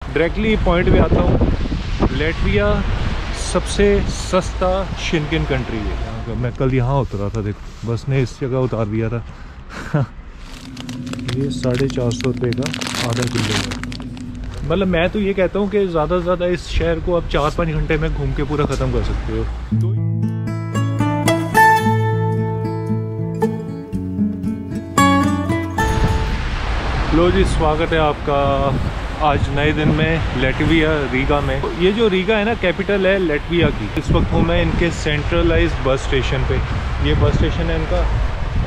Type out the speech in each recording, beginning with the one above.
Directly point पे आता हूँ। लैटविया सबसे सस्ता शेंगेन कंट्री है यहाँ का। मैं कल यहाँ उतरा था, देखो बस ने इस जगह उतार दिया था। ये 450 रुपये का आधा किलो है। मतलब मैं तो ये कहता हूँ कि ज़्यादा से ज़्यादा इस शहर को आप 4-5 घंटे में घूम के पूरा ख़त्म कर सकते हो। तो लो जी, स्वागत है आपका आज नए दिन में लैटविया रीगा में। ये जो रीगा है ना, कैपिटल है लैटविया की। इस वक्त हूँ मैं इनके सेंट्रलाइज्ड बस स्टेशन पे। ये बस स्टेशन है इनका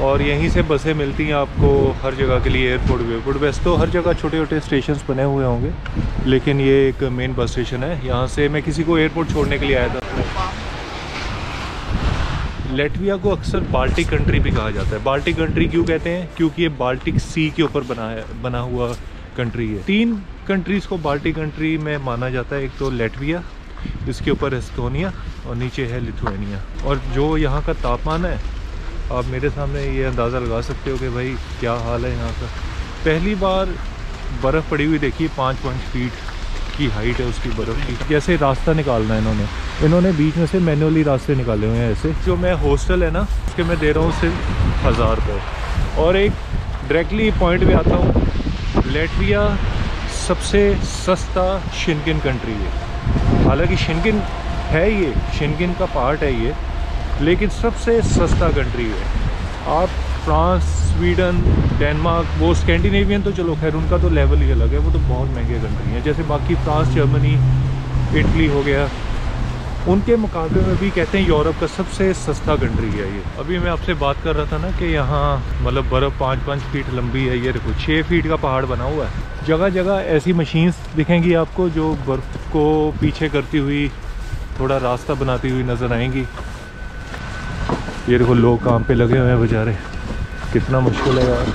और यहीं से बसें मिलती हैं आपको हर जगह के लिए। एयरपोर्ट वैसे तो हर जगह छोटे छोटे स्टेशन बने हुए होंगे, लेकिन ये एक मेन बस स्टेशन है। यहाँ से मैं किसी को एयरपोर्ट छोड़ने के लिए आया था। लैटविया को अक्सर बाल्टिक कंट्री भी कहा जाता है। बाल्टिक कंट्री क्यों कहते हैं? क्योंकि ये बाल्टिक सी के ऊपर बना हुआ कंट्री है। 3 कंट्रीज़ को बाल्टिक कंट्री में माना जाता है। एक तो लैटविया, इसके ऊपर एस्टोनिया और नीचे है लिथुआनिया। और जो यहाँ का तापमान है, आप मेरे सामने ये अंदाज़ा लगा सकते हो कि भाई क्या हाल है यहाँ का। पहली बार बर्फ़ पड़ी हुई देखिए, 5 फीट की हाइट है उसकी बर्फ़ की। कैसे रास्ता निकालना है इन्होंने बीच में से मैनुअली रास्ते निकाले हुए हैं ऐसे। जो मैं हॉस्टल है ना, उसके मैं दे रहा हूँ सिर्फ 1000 रुपये। और एक डायरेक्टली पॉइंट पे आता हूँ। लैटविया सबसे सस्ता शेंगेन कंट्री है। हालांकि शेंगेन है, ये शेंगेन का पार्ट है ये, लेकिन सबसे सस्ता कंट्री है। आप फ्रांस, स्वीडन, डेनमार्क, वो स्कैंडिनेवियन तो चलो खैर उनका तो लेवल ही अलग है, वो तो बहुत महंगे कंट्री हैं। जैसे बाकी फ्रांस, जर्मनी, इटली हो गया, उनके मुकाबले में भी कहते हैं यूरोप का सबसे सस्ता कंट्री है ये। अभी मैं आपसे बात कर रहा था ना कि यहाँ मतलब बर्फ़ 5-5 फीट लंबी है। ये देखो 6 फीट का पहाड़ बना हुआ है। जगह जगह ऐसी मशीन्स दिखेंगी आपको जो बर्फ़ को पीछे करती हुई थोड़ा रास्ता बनाती हुई नज़र आएंगी। ये देखो लोग काम पे लगे हुए हैं बेचारे, कितना मुश्किल है यार।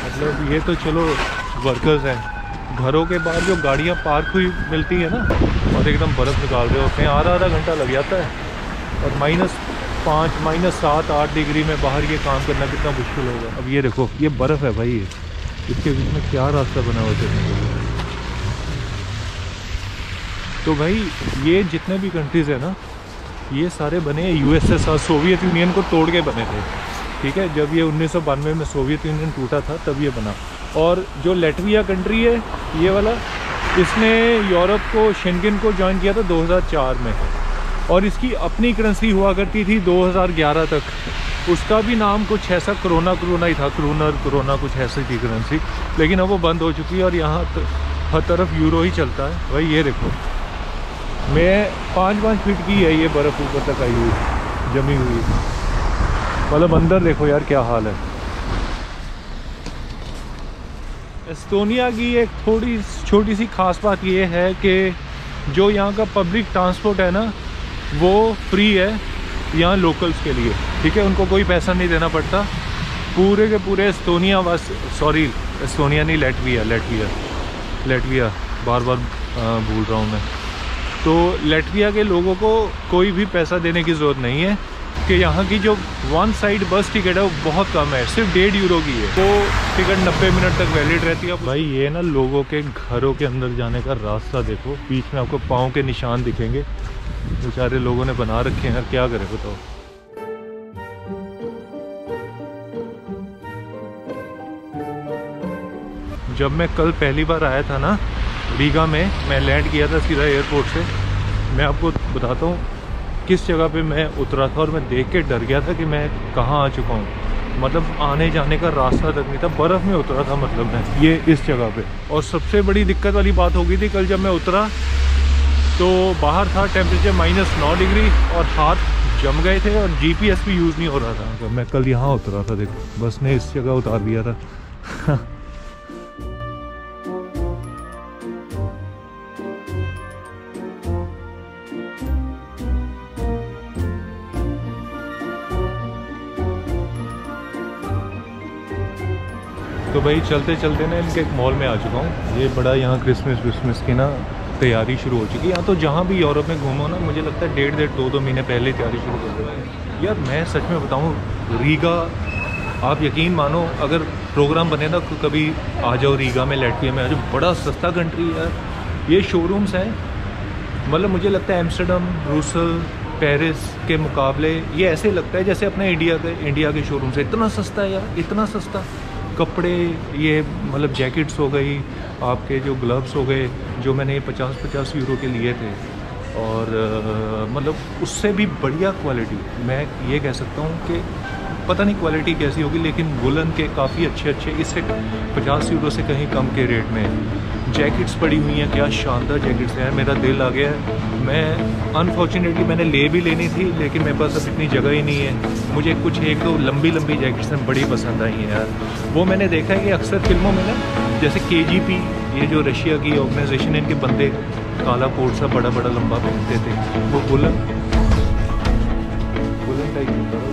मतलब ये तो चलो वर्कर्स हैं। घरों के बाहर जो गाड़ियां पार्क हुई मिलती है ना, और एकदम बर्फ़ निकाल रहे होते हैं, आधा घंटा लग जाता है। और -5, -7-8 डिग्री में बाहर ये काम करना कितना मुश्किल होगा। अब ये देखो ये बर्फ़ है भाई, इसके बीच में क्या रास्ता बना होता है। तो भाई ये जितने भी कंट्रीज़ हैं ना, ये सारे बने यूएसएसआर, सोवियत यूनियन को तोड़ के बने थे। ठीक है, जब ये 1992 में सोवियत यूनियन टूटा था तब ये बना। और जो लैटविया कंट्री है ये वाला, इसने यूरोप को, शेंगेन को ज्वाइन किया था 2004 में। और इसकी अपनी करेंसी हुआ करती थी 2011 तक। उसका भी नाम कुछ ऐसा कोरोना ही था, कोरोना कुछ ऐसी थी करेंसी, लेकिन अब वो बंद हो चुकी है। और यहाँ हर तरफ यूरो ही चलता है भाई। ये देखो मैं 5 फीट की है ये बर्फ़ ऊपर तक आई हुई, जमी हुई। मतलब अंदर देखो यार क्या हाल है। एस्टोनिया की एक थोड़ी छोटी सी खास बात ये है कि जो यहाँ का पब्लिक ट्रांसपोर्ट है ना, वो फ्री है यहाँ लोकल्स के लिए। ठीक है, उनको कोई पैसा नहीं देना पड़ता। पूरे के पूरे एस्टोनिया एस्टोनिया नहीं, लैटविया बार भूल रहा हूँ मैं। तो लैटविया के लोगों को कोई भी पैसा देने की ज़रूरत नहीं है कि यहाँ की जो 1 साइड बस टिकट है वो बहुत कम है, सिर्फ 1.5 यूरो की है। तो टिकट 90 मिनट तक वैलिड रहती है। भाई ये ना लोगों के घरों के अंदर जाने का रास्ता देखो, बीच में आपको पाँव के निशान दिखेंगे। बेचारे लोगों ने बना रखे हैं, क्या करें बताओ। जब मैं कल पहली बार आया था ना रीगा में, मैं लैंड किया था सीधा एयरपोर्ट से। मैं आपको बताता हूँ किस जगह पे मैं उतरा था, और मैं देख के डर गया था कि मैं कहाँ आ चुका हूँ। मतलब आने जाने का रास्ता तक नहीं था, बर्फ़ में उतरा था मतलब मैं ये इस जगह पे। और सबसे बड़ी दिक्कत वाली बात हो गई थी कल जब मैं उतरा, तो बाहर था टेम्परेचर -9 डिग्री और हाथ जम गए थे और GPS भी यूज़ नहीं हो रहा था। मैं कल यहाँ उतरा था, देखो बस ने इस जगह उतार दिया था। तो भाई चलते चलते ना इनके एक मॉल में आ चुका हूँ। ये बड़ा यहाँ क्रिसमस की ना तैयारी शुरू हो चुकी है। यहाँ तो जहाँ भी यूरोप में घूमो ना, मुझे लगता है 1.5-2 महीने पहले तैयारी शुरू कर देते हैं यार। मैं सच में बताऊँ, रीगा आप यकीन मानो, अगर प्रोग्राम बने ना तो कभी आ जाओ रीगा में, लैटविया में आ जाओ, बड़ा सस्ता कंट्री है। ये शोरूम्स हैं, मतलब मुझे लगता है एम्स्टर्डम, ब्रुसल, पेरिस के मुकाबले ये ऐसे लगता है जैसे अपने इंडिया के शोरूम से इतना सस्ता है यार, इतना सस्ता। कपड़े, ये मतलब जैकेट्स हो गई, आपके जो ग्लव्स हो गए, जो मैंने 50-50 यूरो के लिए थे, और मतलब उससे भी बढ़िया क्वालिटी। मैं ये कह सकता हूँ कि पता नहीं क्वालिटी कैसी होगी, लेकिन वुलन के काफ़ी अच्छे इससे 50 यूरो से कहीं कम के रेट में जैकेट्स पड़ी हुई हैं। क्या शानदार जैकेट्स हैं, मेरा दिल आ गया है। मैं अनफॉर्चुनेटली मैंने भी लेनी थी, लेकिन मेरे पास अब इतनी जगह ही नहीं है। मुझे कुछ एक दो लंबी जैकेट्स हैं, बड़ी पसंद आई हैं यार। वो मैंने देखा है कि अक्सर फिल्मों में ना, जैसे KGP, ये जो रशिया की ऑर्गेनाइजेशन है, इनके बंदे काला कोट सा बड़ा लंबा पहनते थे, वो वुलन टाइप होता है।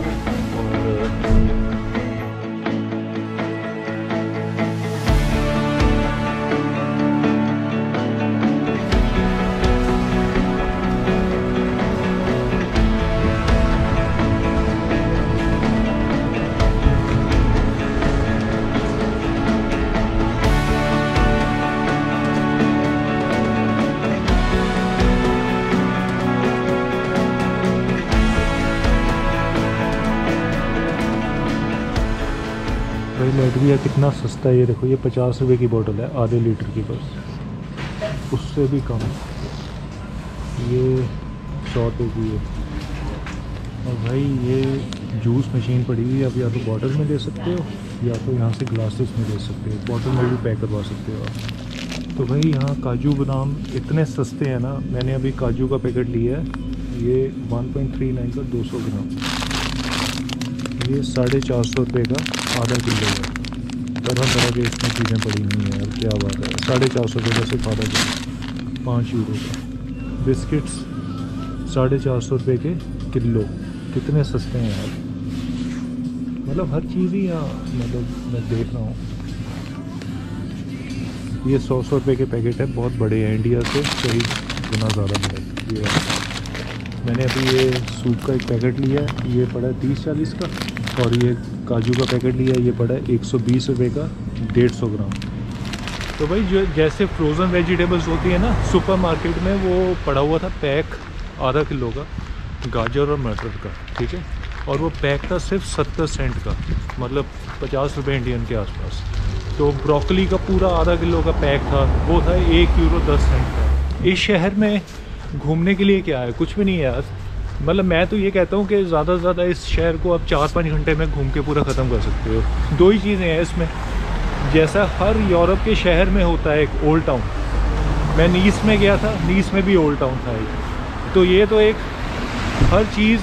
भाई लैटविया कितना सस्ता है, ये देखो, ये 50 रुपये की बोतल है, आधे लीटर की, बस उससे भी कम। ये 100 रुपये की है। और भाई ये जूस मशीन पड़ी हुई है, आप या तो बॉटल में ले सकते हो या तो यहाँ से ग्लासेस में ले सकते हो, बॉटल में भी पैक करवा सकते हो आप। तो भाई यहाँ काजू बादाम इतने सस्ते हैं ना, मैंने अभी काजू का पैकेट लिया है, ये 1.39 का 200 ग्राम, ये 450 रुपये का आधा किलो है। तरह के इसमें चीज़ें पड़ी हुई हैं यार, क्या बात है। 450 रुपये का सिर्फ आधा किलो, 5 यूरो का। बिस्किट्स 450 रुपये के किलो, कितने सस्ते हैं यार। मतलब हर चीज़ ही यहाँ, मतलब मैं देख रहा हूँ। ये 100 रुपये के पैकेट है, बहुत बड़े हैं, इंडिया से कई गुना ज़्यादा बड़े। ये मैंने अभी ये सूप का एक पैकेट लिया है, ये पड़ा है 30-40 का, और ये काजू का पैकेट लिया है, ये पड़ा है 120 रुपये का 150 ग्राम। तो भाई जो जैसे फ्रोज़न वेजिटेबल्स होती है ना सुपरमार्केट में, वो पड़ा हुआ था पैक आधा किलो का गाजर और मटर का, ठीक है, और वो पैक था सिर्फ 70 सेंट का, मतलब 50 रुपये इंडियन के आसपास। तो ब्रोकली का पूरा आधा किलो का पैक था, वो था 1 यूरो 10 सेंट का। इस शहर में घूमने के लिए क्या है, कुछ भी नहीं है यार। मतलब मैं तो ये कहता हूँ कि ज़्यादा से ज़्यादा इस शहर को आप 4-5 घंटे में घूम के पूरा ख़त्म कर सकते हो। 2 ही चीज़ें हैं इसमें, जैसा हर यूरोप के शहर में होता है एक ओल्ड टाउन। मैं नीस में गया था, नीस में भी ओल्ड टाउन था एक। तो ये तो एक हर चीज़,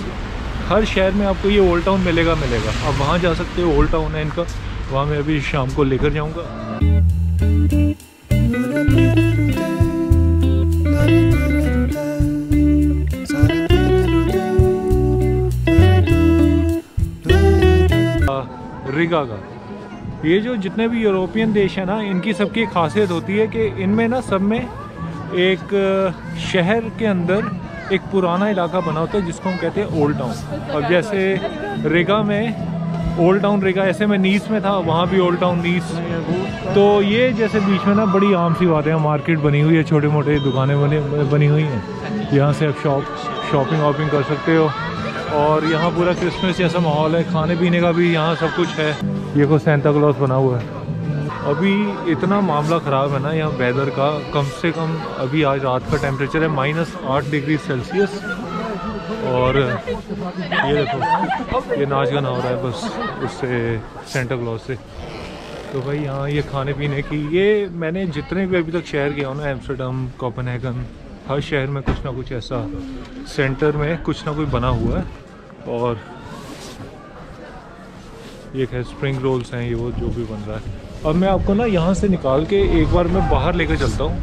हर शहर में आपको ये ओल्ड टाउन मिलेगा। आप वहाँ जा सकते हो, ओल्ड टाउन है इनका, वहाँ मैं अभी शाम को लेकर जाऊँगा। रीगा का ये जो जितने भी यूरोपियन देश हैं ना, इनकी सबकी खासियत होती है कि इनमें ना सब में एक शहर के अंदर एक पुराना इलाका बना होता है जिसको हम कहते हैं ओल्ड टाउन। अब जैसे रीगा में ओल्ड टाउन रीगा, ऐसे मैं नीस में था, वहाँ भी ओल्ड टाउन नीस। तो ये जैसे बीच में ना बड़ी आम सी बात है, मार्केट बनी हुई है, छोटे मोटे दुकानें बनी हुई हैं, यहाँ से आप शॉपिंग वॉपिंग कर सकते हो। और यहाँ पूरा क्रिसमस जैसा माहौल है, खाने पीने का भी यहाँ सब कुछ है। ये को सेंटा क्लॉज बना हुआ है। अभी इतना मामला ख़राब है ना यहाँ वेदर का, कम से कम अभी आज रात का टेम्परेचर है -8 डिग्री सेल्सियस। और ये देखो, ये नाच गाना हो रहा है बस उससे, सेंटा क्लॉज से। तो भाई यहाँ ये खाने पीने की, ये मैंने जितने भी अभी तक शहर गया हूँ ना, एम्स्टर्डम, कोपेनहेगन, हर शहर में कुछ ना कुछ ऐसा सेंटर में कुछ ना कुछ बना हुआ है। और ये है स्प्रिंग रोल्स हैं, ये वो जो भी बन रहा है। अब मैं आपको ना यहाँ से निकाल के एक बार मैं बाहर लेकर चलता हूँ,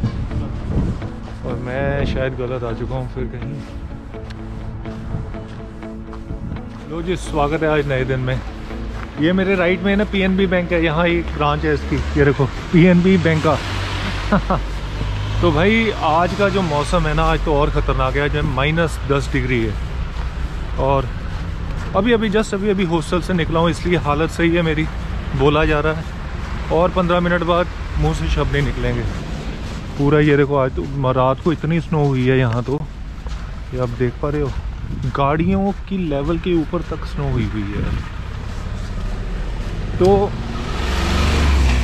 और मैं शायद गलत आ चुका हूँ फिर कहीं। लो जी, स्वागत है आज नए दिन में। ये मेरे राइट में ना PNB बैंक है, यहाँ एक ब्रांच है इसकी, ये देखो PNB बैंक का। तो भाई आज का जो मौसम है ना, आज तो और ख़तरनाक है, जो -10 डिग्री है। और अभी जस्ट हॉस्टल से निकला हूँ, इसलिए हालत सही है मेरी, बोला जा रहा है। और 15 मिनट बाद मुंह से शब्द नहीं निकलेंगे। पूरा ये देखो, आज तो रात को इतनी स्नो हुई है यहाँ, तो ये आप देख पा रहे हो, गाड़ियों की लेवल के ऊपर तक स्नो हुई है। तो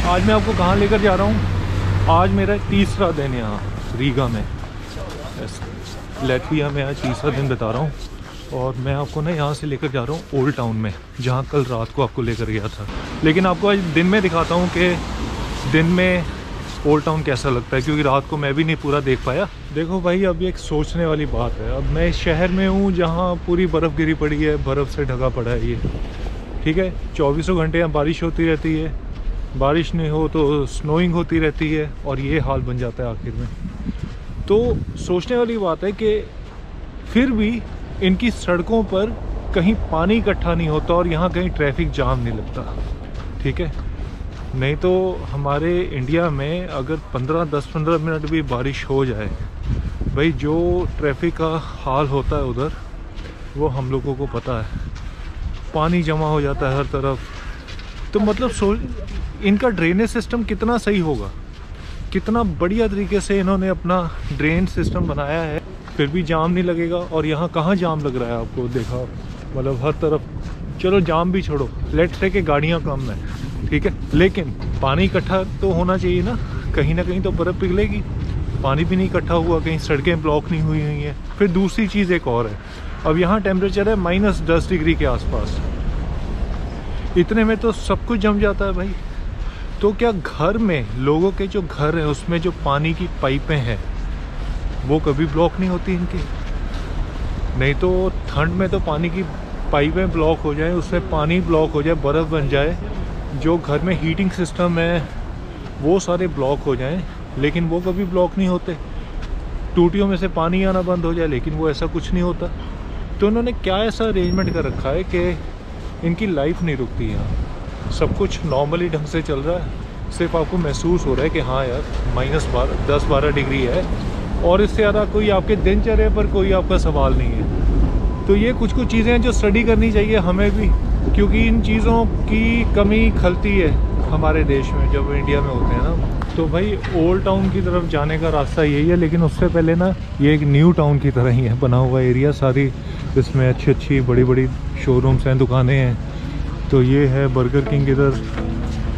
आज मैं आपको कहाँ लेकर जा रहा हूँ, आज मेरा तीसरा दिन यहाँ रीगा में, लैटविया में आज तीसरा दिन बिता रहा हूँ। और मैं आपको ना यहाँ से लेकर जा रहा हूँ ओल्ड टाउन में, जहाँ कल रात को आपको लेकर गया था। लेकिन आपको आज दिन में दिखाता हूँ कि दिन में ओल्ड टाउन कैसा लगता है, क्योंकि रात को मैं भी नहीं पूरा देख पाया। देखो भाई, अब एक सोचने वाली बात है। अब मैं इस शहर में हूँ जहाँ पूरी बर्फ़ गिरी पड़ी है, बर्फ़ से ढका पड़ा है ये, ठीक है। 24 घंटे यहाँ बारिश होती रहती है, बारिश नहीं हो तो स्नोइंग होती रहती है, और ये हाल बन जाता है आखिर में। तो सोचने वाली बात है कि फिर भी इनकी सड़कों पर कहीं पानी इकट्ठा नहीं होता और यहाँ कहीं ट्रैफिक जाम नहीं लगता, ठीक है। नहीं तो हमारे इंडिया में अगर 10-15 मिनट भी बारिश हो जाए, भाई जो ट्रैफिक का हाल होता है उधर, वो हम लोगों को पता है। पानी जमा हो जाता है हर तरफ। तो मतलब इनका ड्रेनेज सिस्टम कितना सही होगा, कितना बढ़िया तरीके से इन्होंने अपना ड्रेन सिस्टम बनाया है, फिर भी जाम नहीं लगेगा। और यहाँ कहाँ जाम लग रहा है आपको, देखा मतलब हर तरफ। चलो जाम भी छोड़ो, लेट्स से कि गाड़ियाँ कम है, ठीक है, लेकिन पानी इकट्ठा तो होना चाहिए ना कहीं तो बर्फ़ पिघलेगी। पानी भी नहीं इकट्ठा हुआ, कहीं सड़कें ब्लॉक नहीं हुई हैं। फिर दूसरी चीज़ एक और है, अब यहाँ टेम्परेचर है -10 डिग्री के आसपास, इतने में तो सब कुछ जम जाता है भाई। तो क्या घर में लोगों के जो घर है उसमें जो पानी की पाइपें हैं वो कभी ब्लॉक नहीं होती इनकी? नहीं तो ठंड में तो पानी की पाइपें ब्लॉक हो जाए, उसमें पानी ब्लॉक हो जाए, बर्फ़ बन जाए, जो घर में हीटिंग सिस्टम है वो सारे ब्लॉक हो जाएं, लेकिन वो कभी ब्लॉक नहीं होते। टूटियों में से पानी आना बंद हो जाए, लेकिन वो ऐसा कुछ नहीं होता। तो उन्होंने क्या ऐसा अरेंजमेंट कर रखा है कि इनकी लाइफ नहीं रुकती यहाँ, सब कुछ नॉर्मली ढंग से चल रहा है। सिर्फ आपको महसूस हो रहा है कि हाँ यार -10-12 डिग्री है, और इससे ज़्यादा कोई आपके दिनचर्या पर कोई आपका सवाल नहीं है। तो ये कुछ चीज़ें हैं जो स्टडी करनी चाहिए हमें भी, क्योंकि इन चीज़ों की कमी खलती है हमारे देश में जब इंडिया में होते हैं ना। तो भाई ओल्ड टाउन की तरफ जाने का रास्ता यही है, लेकिन उससे पहले ना ये एक न्यू टाउन की तरह ही है बना हुआ एरिया, सारी इसमें अच्छी बड़ी शोरूम्स हैं, दुकानें हैं। तो ये है बर्गर किंग इधर,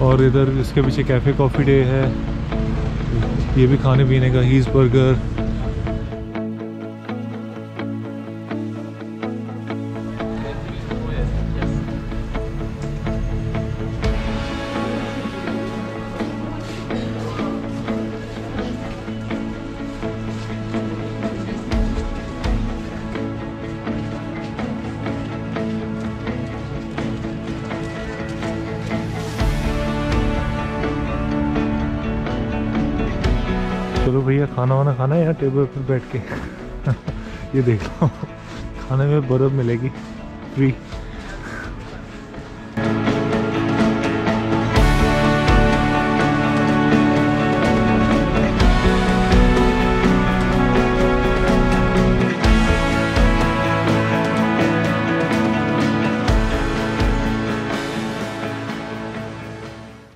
और इधर इसके पीछे कैफ़े कॉफ़ी डे है, ये भी खाने पीने का, हीज़ बर्गर। चलो भैया खाना वाना खाना है यहाँ टेबल पर बैठ के ये देख लो खाने में बर्फ़ मिलेगी फ्री।